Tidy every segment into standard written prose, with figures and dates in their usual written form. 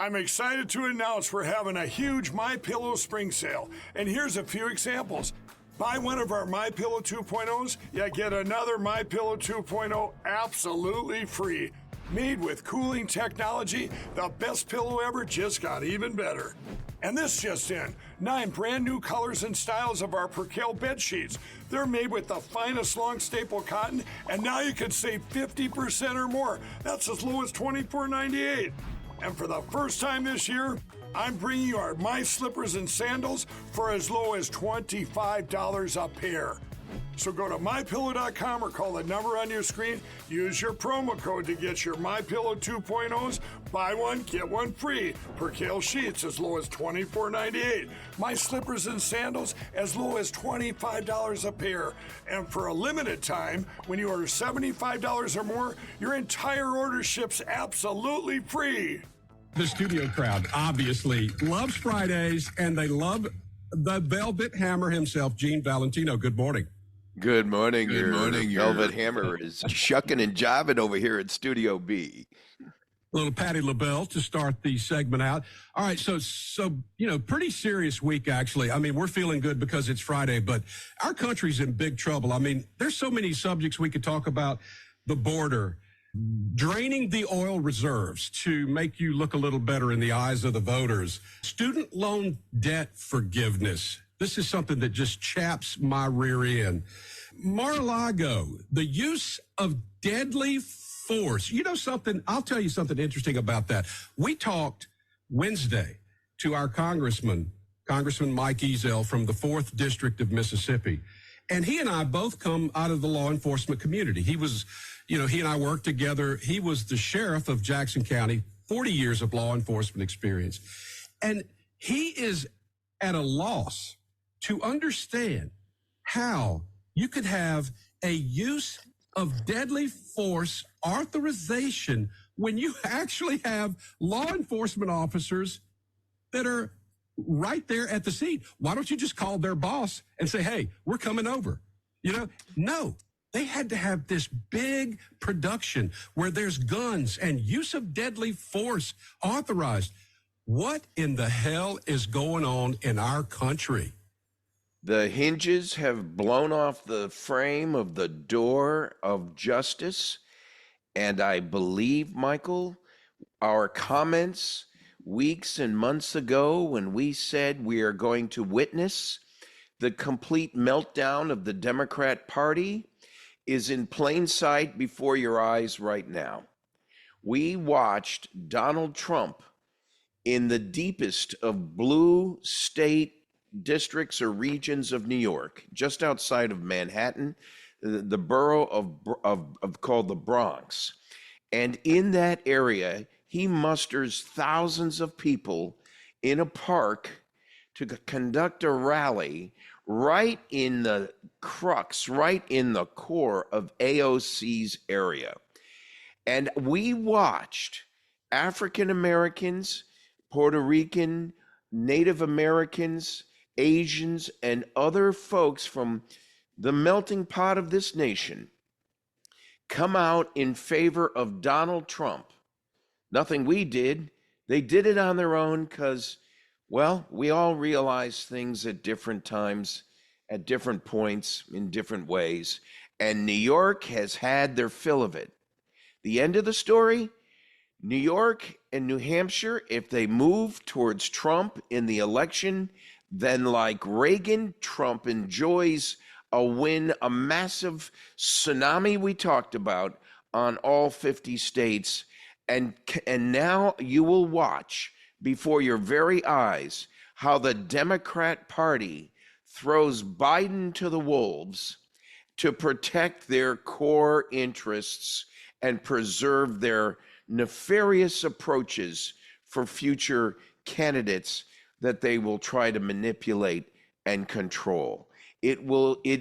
I'm excited to announce we're having a huge MyPillow spring sale, and here's a few examples. Buy one of our MyPillow 2.0s, you get another MyPillow 2.0 absolutely free. Made with cooling technology, the best pillow ever just got even better. And this just in, 9 brand new colors and styles of our Percale bed sheets. They're made with the finest long staple cotton, and now you can save 50% or more. That's as low as $24.98. And for the first time this year, I'm bringing you our My Slippers and Sandals for as low as $25 a pair. So go to MyPillow.com or call the number on your screen. Use your promo code to get your MyPillow 2.0s. Buy one, get one free. Percale sheets as low as $24.98. My Slippers and Sandals as low as $25 a pair. And for a limited time, when you order $75 or more, your entire order ships absolutely free. The studio crowd obviously loves Fridays, and they love the Velvet Hammer himself, Gene Valentino. Good morning. Good morning. Good morning. Velvet Hammer is shucking and jiving over here at Studio B. Little Patti LaBelle to start the segment out. All right, so pretty serious week, actually. I mean, we're feeling good because it's Friday, but our country's in big trouble. I mean, there's so many subjects we could talk about. The border, draining the oil reserves to make you look a little better in the eyes of the voters, student loan debt forgiveness. This is something that just chaps my rear end. Mar-a-Lago, the use of deadly force. You know something? I'll tell you something interesting about that. We talked Wednesday to our Congressman Mike Ezell from the 4th District of Mississippi. And he and I both come out of the law enforcement community. He was, he and I worked together. He was the sheriff of Jackson County, 40 years of law enforcement experience. And he is at a loss to understand how you could have a use of deadly force authorization when you actually have law enforcement officers that are right there at the scene. Why don't you just call their boss and say, hey, we're coming over? No, they had to have this big production where there's guns and use of deadly force authorized. What in the hell is going on in our country? The hinges have blown off the frame of the door of justice. And I believe, Michael, our comments weeks and months ago when we said we are going to witness the complete meltdown of the Democrat Party is in plain sight before your eyes right now. We watched Donald Trump in the deepest of blue state districts or regions of New York, just outside of Manhattan, the borough of called the Bronx. And in that area, he musters thousands of people in a park to conduct a rally right in the crux, right in the core of AOC's area. And we watched African Americans, Puerto Rican, Native Americans, Asians, and other folks from the melting pot of this nation come out in favor of Donald Trump. Nothing we did. They did it on their own because, well, we all realize things at different times, at different points, in different ways. And New York has had their fill of it. The end of the story, New York and New Hampshire, if they move towards Trump in the election, then like Reagan, Trump enjoys a win, a massive tsunami we talked about on all 50 states. And now you will watch before your very eyes how the Democrat Party throws Biden to the wolves to protect their core interests and preserve their nefarious approaches for future candidates that they will try to manipulate and control. It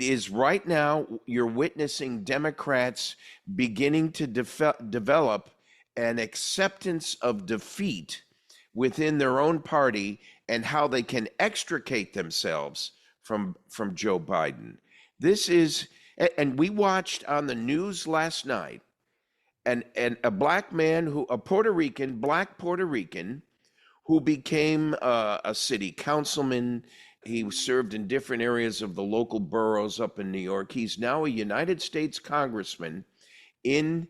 is right now, you're witnessing Democrats beginning to develop an acceptance of defeat within their own party and how they can extricate themselves from Joe Biden. This is, and we watched on the news last night, and a black man a Puerto Rican, black Puerto Rican, who became a city councilman. He served in different areas of the local boroughs up in New York. He's now a United States congressman in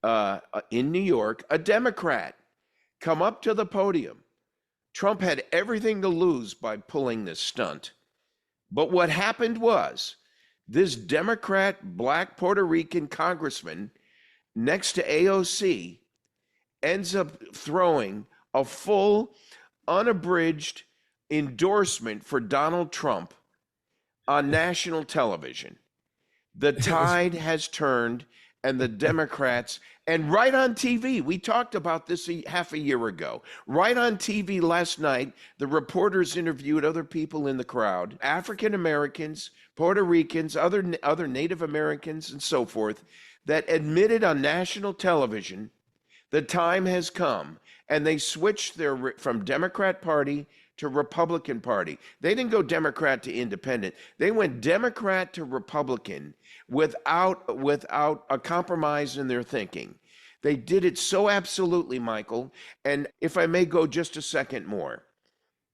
New York, a Democrat, come up to the podium. Trump had everything to lose by pulling this stunt. But what happened was this Democrat black Puerto Rican congressman next to AOC ends up throwing a full, unabridged endorsement for Donald Trump on national television. The tide has turned, and the Democrats, and right on TV, we talked about this half a year ago. Right on TV last night, the reporters interviewed other people in the crowd, African Americans, Puerto Ricans, other Native Americans, and so forth, that admitted on national television the time has come, and they switched from Democrat Party to Republican Party. They didn't go Democrat to Independent. They went Democrat to Republican without a compromise in their thinking. They did it so absolutely, Michael. And if I may go just a second more,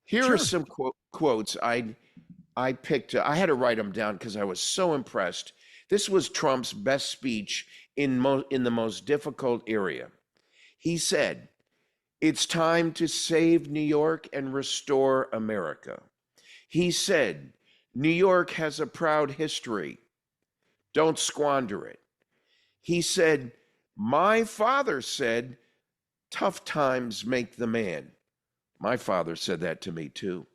here Sure. are some quotes I picked. I had to write them down because I was so impressed. This was Trump's best speech in the most difficult area. He said, "It's time to save New York and restore America." He said, "New York has a proud history. Don't squander it." He said, "My father said, tough times make the man." My father said that to me too.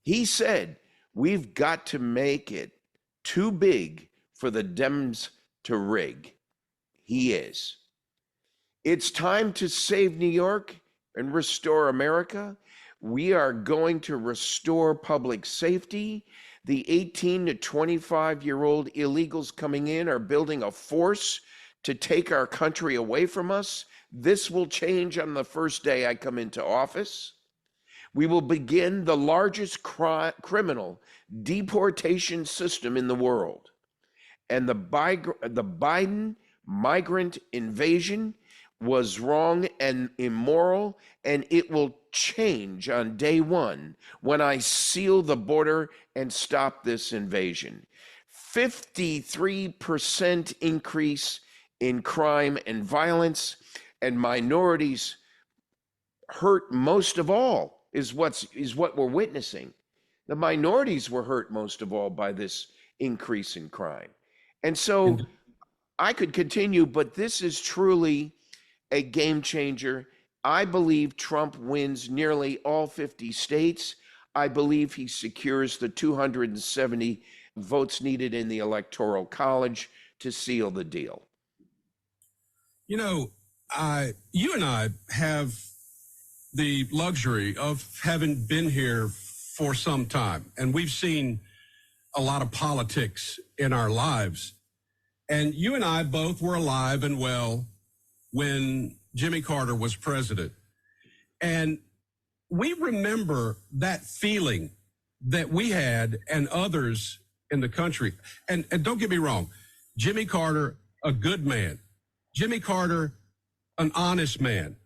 He said, "We've got to make it too big for the Dems to rig." He is. "It's time to save New York and restore America. We are going to restore public safety. The 18 to 25-year-old illegals coming in are building a force to take our country away from us. This will change on the first day I come into office. We will begin the largest criminal deportation system in the world. And the Biden migrant invasion was wrong and immoral, and it will change on day one when I seal the border and stop this invasion." 53% increase in crime and violence, and minorities hurt most of all is what we're witnessing. The minorities were hurt most of all by this increase in crime. And so I could continue, but this is truly a game changer. I believe Trump wins nearly all 50 states. I believe he secures the 270 votes needed in the Electoral College to seal the deal. You know, you and I have the luxury of having been here for some time, and we've seen a lot of politics in our lives. And you and I both were alive and well when Jimmy Carter was president. And we remember that feeling that we had and others in the country. And don't get me wrong, Jimmy Carter, a good man. Jimmy Carter, an honest man.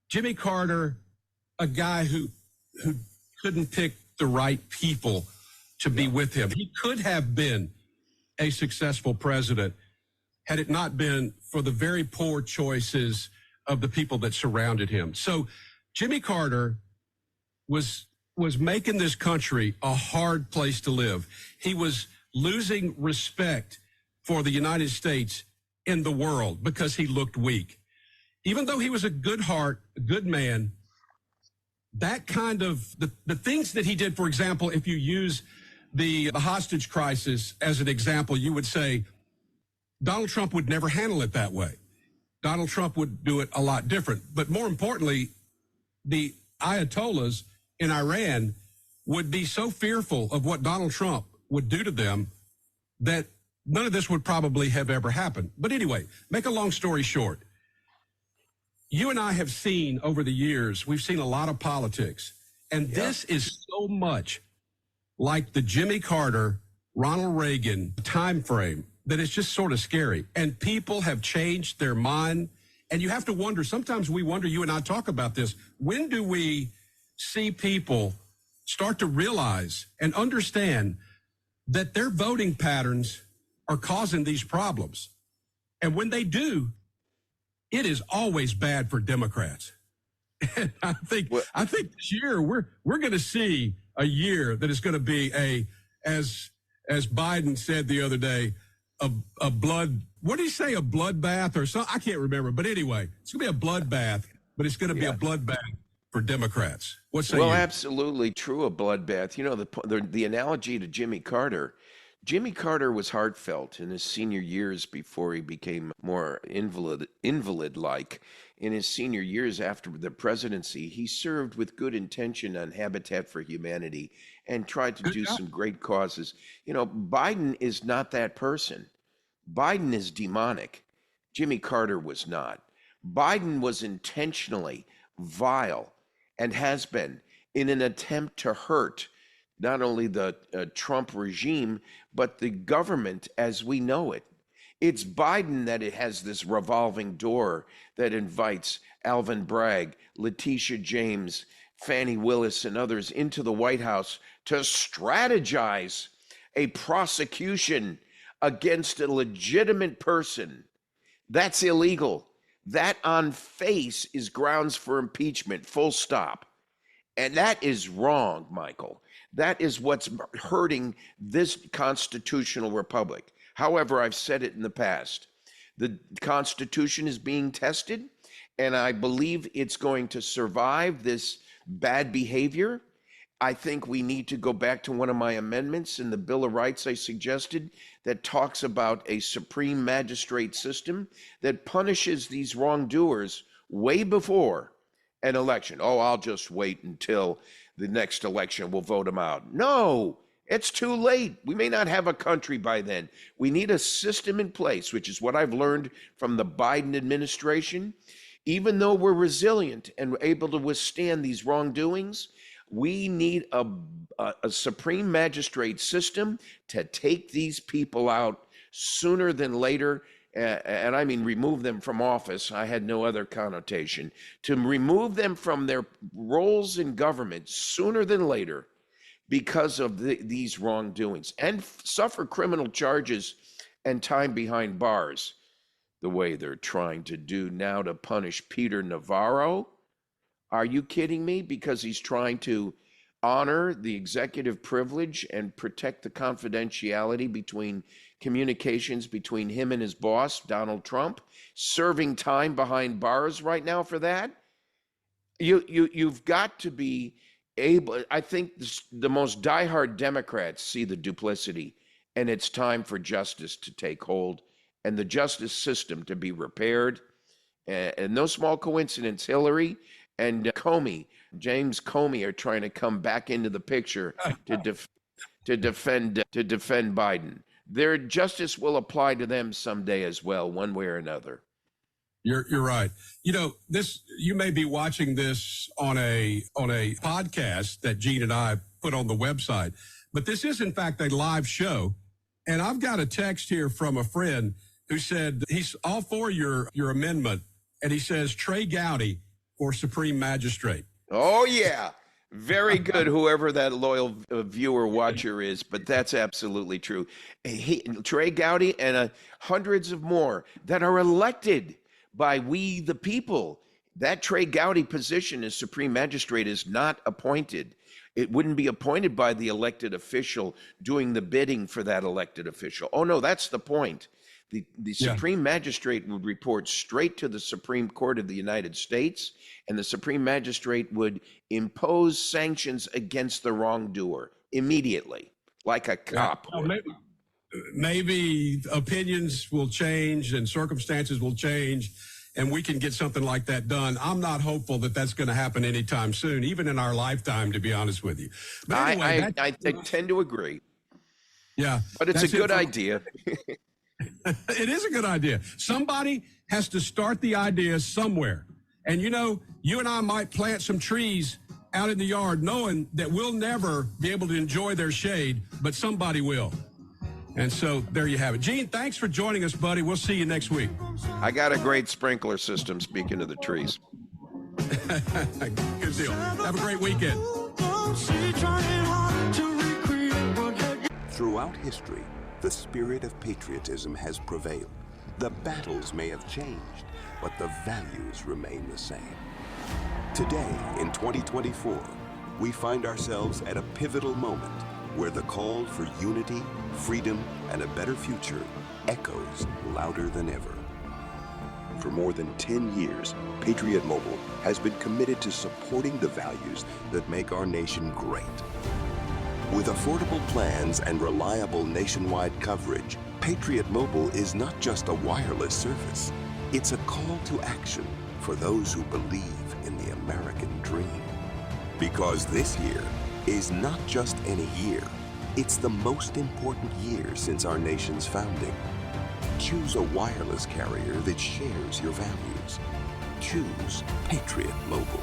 Jimmy Carter, a guy who couldn't pick the right people to be with him. He could have been a successful president had it not been for the very poor choices of the people that surrounded him. So Jimmy Carter was making this country a hard place to live. He was losing respect for the United States in the world because he looked weak. Even though he was a good heart, a good man, that kind of, the things that he did, for example, if you use the hostage crisis as an example, you would say Donald Trump would never handle it that way. Donald Trump would do it a lot different. But more importantly, the Ayatollahs in Iran would be so fearful of what Donald Trump would do to them that none of this would probably have ever happened. But anyway, make a long story short, you and I have seen over the years, we've seen a lot of politics. And this is so much like the Jimmy Carter, Ronald Reagan time frame that it's just sort of scary. And people have changed their mind. And you have to wonder, sometimes we wonder, you and I talk about this, when do we see people start to realize and understand that their voting patterns are causing these problems. And when they do, it is always bad for Democrats. And I think this year we're going to see a year that is going to be as Biden said the other day, a blood. What did he say? A bloodbath or something? I can't remember. But anyway, it's going to be a bloodbath, but it's going to be a bloodbath for Democrats. What say you? Well, absolutely true, a bloodbath. You know, the analogy to Jimmy Carter. Jimmy Carter was heartfelt in his senior years before he became more invalid-like. In his senior years after the presidency, he served with good intention on Habitat for Humanity and tried to do some great causes. You know, Biden is not that person. Biden is demonic. Jimmy Carter was not. Biden was intentionally vile and has been in an attempt to hurt not only the Trump regime, but the government as we know it. It's Biden that it has this revolving door that invites Alvin Bragg, Letitia James, Fannie Willis, and others into the White House to strategize a prosecution against a legitimate person. That's illegal. That on face is grounds for impeachment, full stop. And that is wrong, Michael. That is what's hurting this constitutional republic. However, I've said it in the past. The Constitution is being tested, and I believe it's going to survive this bad behavior. I think we need to go back to one of my amendments in the Bill of Rights I suggested that talks about a supreme magistrate system that punishes these wrongdoers way before an election. Oh, I'll just wait until the next election, we'll vote them out. No, it's too late. We may not have a country by then. We need a system in place, which is what I've learned from the Biden administration. Even though we're resilient and able to withstand these wrongdoings, we need a supreme magistrate system to take these people out sooner than later. And I mean remove them from office. I had no other connotation. To remove them from their roles in government sooner than later because of these wrongdoings and suffer criminal charges and time behind bars, the way they're trying to do now to punish Peter Navarro. Are you kidding me? Because he's trying to honor the executive privilege and protect the confidentiality between communications between him and his boss, Donald Trump, serving time behind bars right now for that. You've got to be able, I think the most diehard Democrats see the duplicity, and it's time for justice to take hold and the justice system to be repaired. And no small coincidence, Hillary and James Comey are trying to come back into the picture to defend Biden. Their justice will apply to them someday as well, one way or another. You're right. You know, you may be watching this on a podcast that Gene and I put on the website, but this is in fact a live show. And I've got a text here from a friend who said he's all for your amendment, and he says Trey Gowdy for Supreme Magistrate. Oh yeah. Very good, whoever that loyal viewer watcher is, but that's absolutely true. Trey Gowdy and hundreds of more that are elected by we the people. That Trey Gowdy position as Supreme Magistrate is not appointed. It wouldn't be appointed by the elected official doing the bidding for that elected official. Oh no, that's the point. The Supreme Magistrate would report straight to the Supreme Court of the United States, and the Supreme Magistrate would impose sanctions against the wrongdoer immediately, like a cop would. Maybe opinions will change and circumstances will change, and we can get something like that done. I'm not hopeful that that's going to happen anytime soon, even in our lifetime, to be honest with you. But anyway, I tend to agree. Yeah. But it's a good idea. It is a good idea. Somebody has to start the idea somewhere. And, you know, you and I might plant some trees out in the yard knowing that we'll never be able to enjoy their shade, but somebody will. And so there you have it. Gene, thanks for joining us, buddy. We'll see you next week. I got a great sprinkler system, speaking of the trees. Good deal. Have a great weekend. Throughout history, the spirit of patriotism has prevailed. The battles may have changed, but the values remain the same. Today, in 2024, we find ourselves at a pivotal moment where the call for unity, freedom, and a better future echoes louder than ever. For more than 10 years, Patriot Mobile has been committed to supporting the values that make our nation great. With affordable plans and reliable nationwide coverage, Patriot Mobile is not just a wireless service. It's a call to action for those who believe in the American dream. Because this year is not just any year, it's the most important year since our nation's founding. Choose a wireless carrier that shares your values. Choose Patriot Mobile.